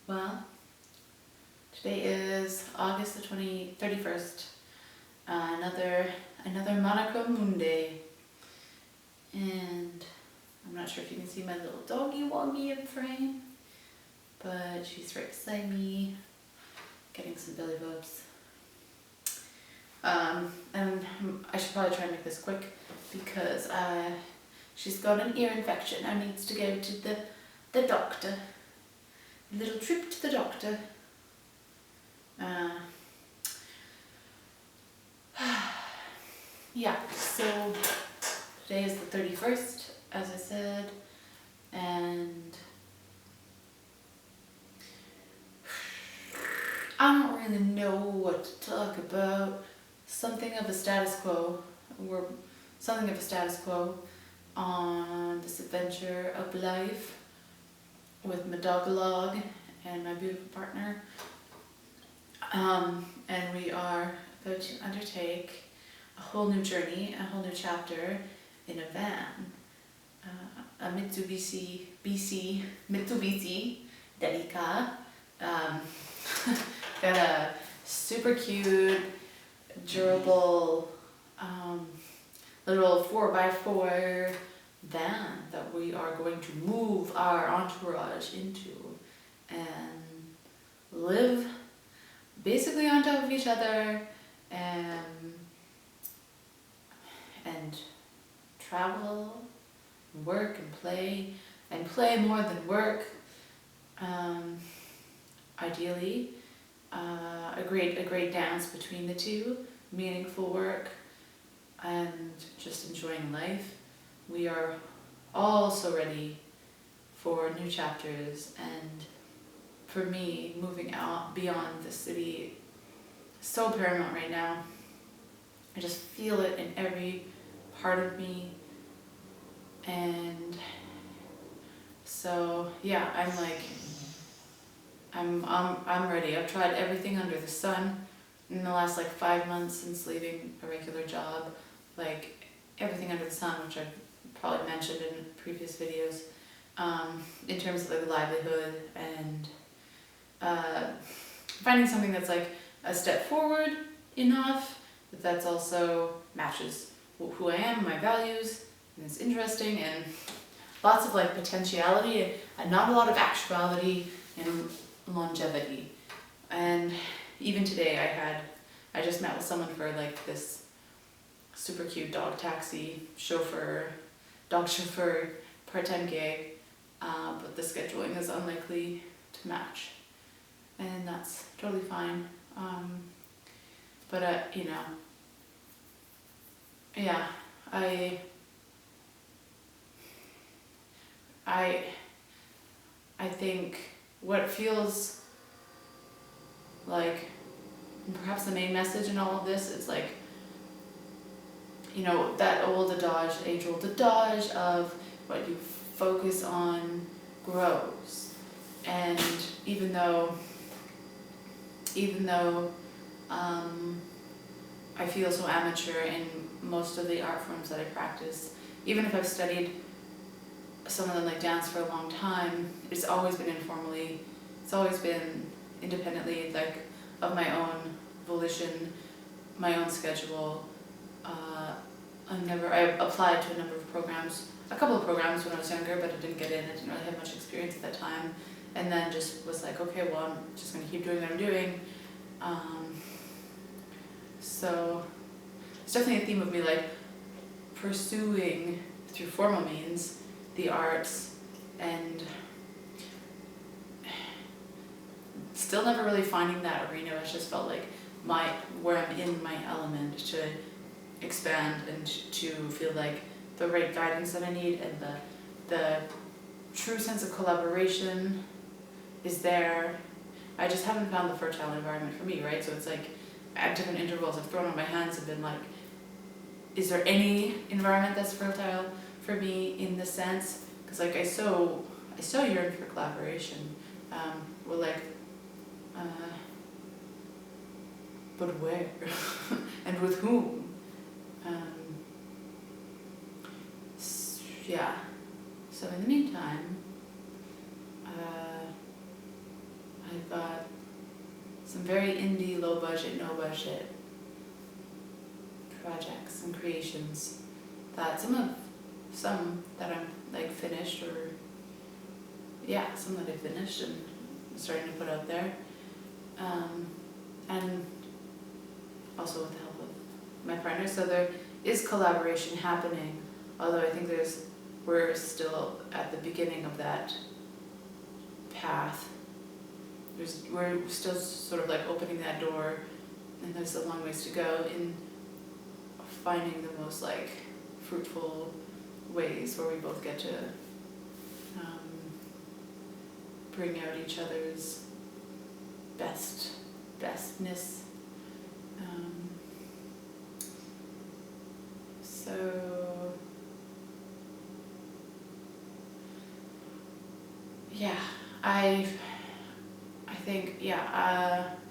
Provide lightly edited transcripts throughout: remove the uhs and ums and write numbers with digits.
Well, today is August the 31st. Another Monochrome Monday. And I'm not sure if you can see my little doggy woggy in frame, but she's right beside me, getting some belly rubs. And I should probably try and make this quick because she's got an ear infection and needs to go to the doctor. A little trip to the doctor. Yeah, so today is the 31st, as I said, and I don't really know what to talk about. Something of a status quo on this adventure of life with my dog and my beautiful partner. And we are about to undertake a whole new journey, a whole new chapter in a van. A Mitsubishi Delica. Got a super cute, durable, little 4x4 van that we are going to move our entourage into and live basically on top of each other and travel, work and play more than work. Ideally, a great dance between the two, meaningful work and just enjoying life. We are all so ready for new chapters, and for me, moving out beyond the city is so paramount right now. I just feel it in every part of me, and so yeah, I'm ready. I've tried everything under the sun in the last 5 months since leaving a regular job, everything under the sun, which I've probably mentioned in previous videos, in terms of livelihood and finding something that's a step forward enough, but that's also matches who I am, my values, and it's interesting, and lots of potentiality and not a lot of actuality and longevity. And even today I just met with someone for this super cute dog chauffeur part-time gig, but the scheduling is unlikely to match, and that's totally fine. But yeah, I think what feels like perhaps the main message in all of this is that age-old adage of what you focus on grows. And even though I feel so amateur in most of the art forms that I practice, even if I've studied some of them dance for a long time, it's always been informally, it's always been independently, of my own volition, my own schedule. I applied to a couple of programs when I was younger, but I didn't get in. I didn't really have much experience at that time, and then just was okay, well, I'm just going to keep doing what I'm doing. So it's definitely a theme of me pursuing through formal means the arts, and still never really finding that arena. It's just felt where I'm in my element to expand and to feel the right guidance that I need, and the true sense of collaboration is there. I just haven't found the fertile environment for me, right? So it's at different intervals I've thrown up my hands and been is there any environment that's fertile for me in this sense? Because I so yearn for collaboration. But where? And with whom? Yeah. So in the meantime, some very indie, low budget, no budget projects and creations that some that I'm like finished, or some that I finished and starting to put out there, and also with the help of my partner. So there is collaboration happening, although I think we're still at the beginning of that path. We're still sort of like opening that door, and there's a long ways to go in finding the most like fruitful ways where we both get to bring out each other's bestness. So yeah, I think the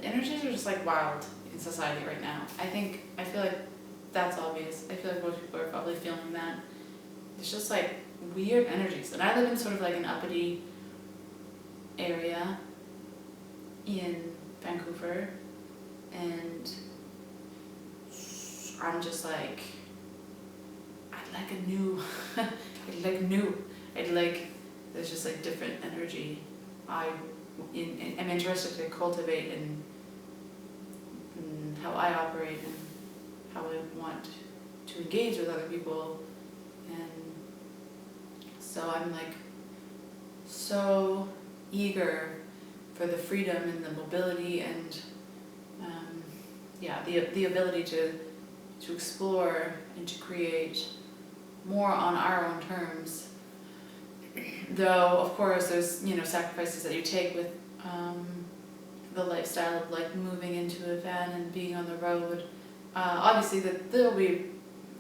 energies are just like wild in society right now. I feel like that's obvious. I feel like most people are probably feeling that. It's just like weird energies. And I live in sort of like an uppity area in Vancouver, and I'm just like, there's just like different energy I'm interested to cultivate in how I operate and how I want to engage with other people. And so I'm like so eager for the freedom and the mobility and the ability to explore and to create more on our own terms. Though of course there's sacrifices that you take with the lifestyle of like moving into a van and being on the road. Obviously that there'll be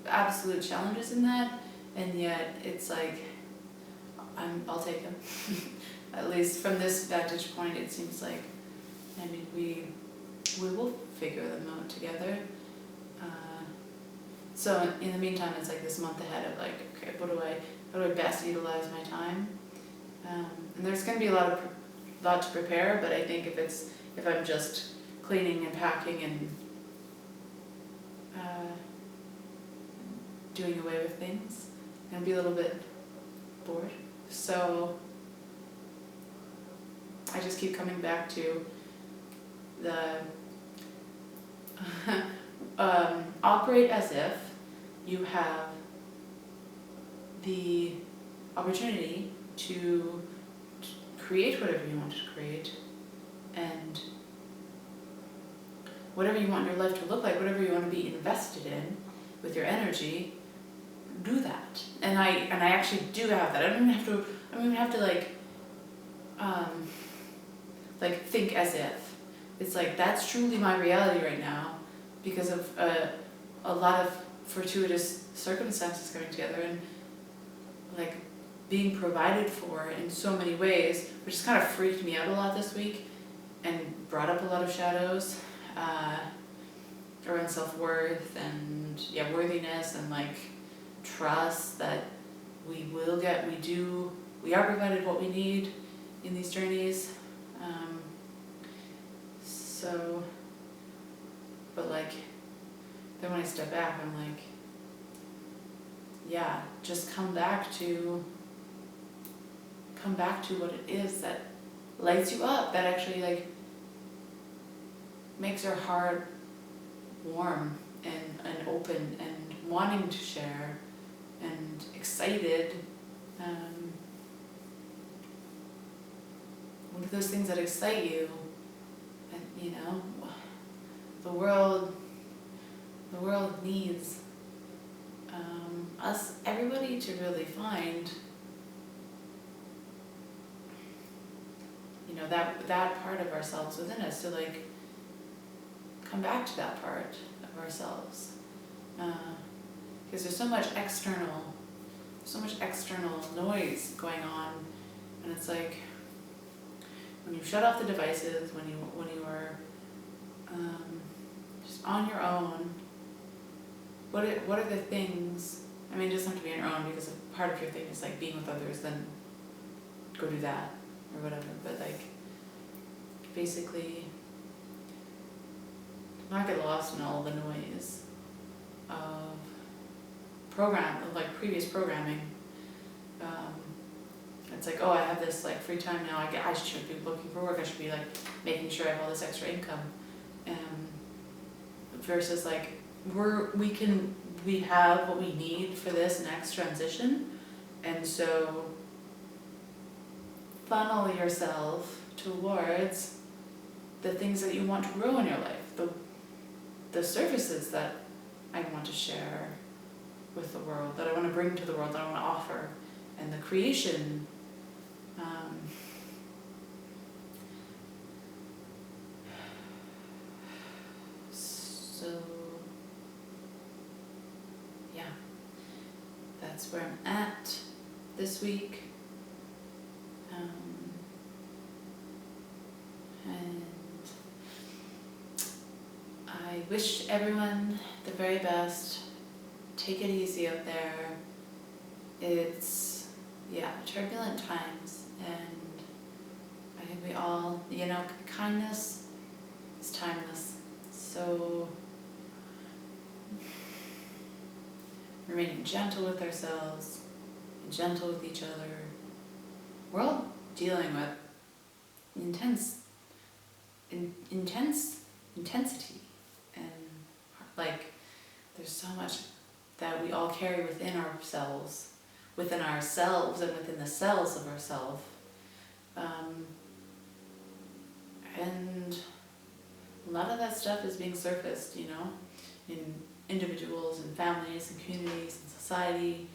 absolute challenges in that, and yet it's like I'll take them. At least from this vantage point, it seems like, I mean, we will figure them out together. So in the meantime, it's like this month ahead of like, okay, how do I best utilize my time? And there's going to be a lot to prepare, but I think if I'm just cleaning and packing and doing away with things, I'm going to be a little bit bored. So I just keep coming back to the operate as if you have the opportunity to create whatever you want to create, and whatever you want your life to look like, whatever you want to be invested in with your energy, do that. And I actually do have that. I don't even have to like think as if. It's like that's truly my reality right now because of a lot of fortuitous circumstances coming together and like being provided for in so many ways, which has kind of freaked me out a lot this week and brought up a lot of shadows around self-worth and worthiness and like trust that we are provided what we need in these journeys. But like, then when I step back, I'm like, just come back to what it is that lights you up, that actually like makes your heart warm and open and wanting to share and excited. What are those things that excite you? And the world needs everybody to really find that part of ourselves within us, to like come back to that part of ourselves, because there's so much external noise going on, and it's like when you shut off the devices, when you are just on your own, what are the things? I mean, it doesn't have to be on your own, because if part of your thing is like being with others, then go do that or whatever. But like, basically, not get lost in all the noise of previous programming. It's like, oh, I have this like free time now. I should be looking for work. I should be like making sure I have all this extra income. Versus like we have what we need for this next transition, and so funnel yourself towards the things that you want to grow in your life, the services that I want to share with the world, that I want to bring to the world, that I want to offer, and the creation. So yeah, that's where I'm at this week. And I wish everyone the very best. Take it easy out there. It's, turbulent times, and I think we all, kindness is timeless. So remaining gentle with ourselves and gentle with each other. We're all dealing with intensity, and like there's so much that we all carry within ourselves and within the cells of ourselves, and a lot of that stuff is being surfaced, in individuals and families and communities and society.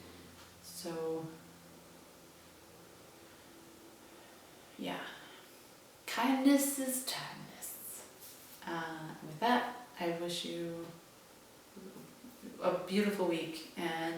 So yeah, kindness is timeless. With that, I wish you a beautiful week, and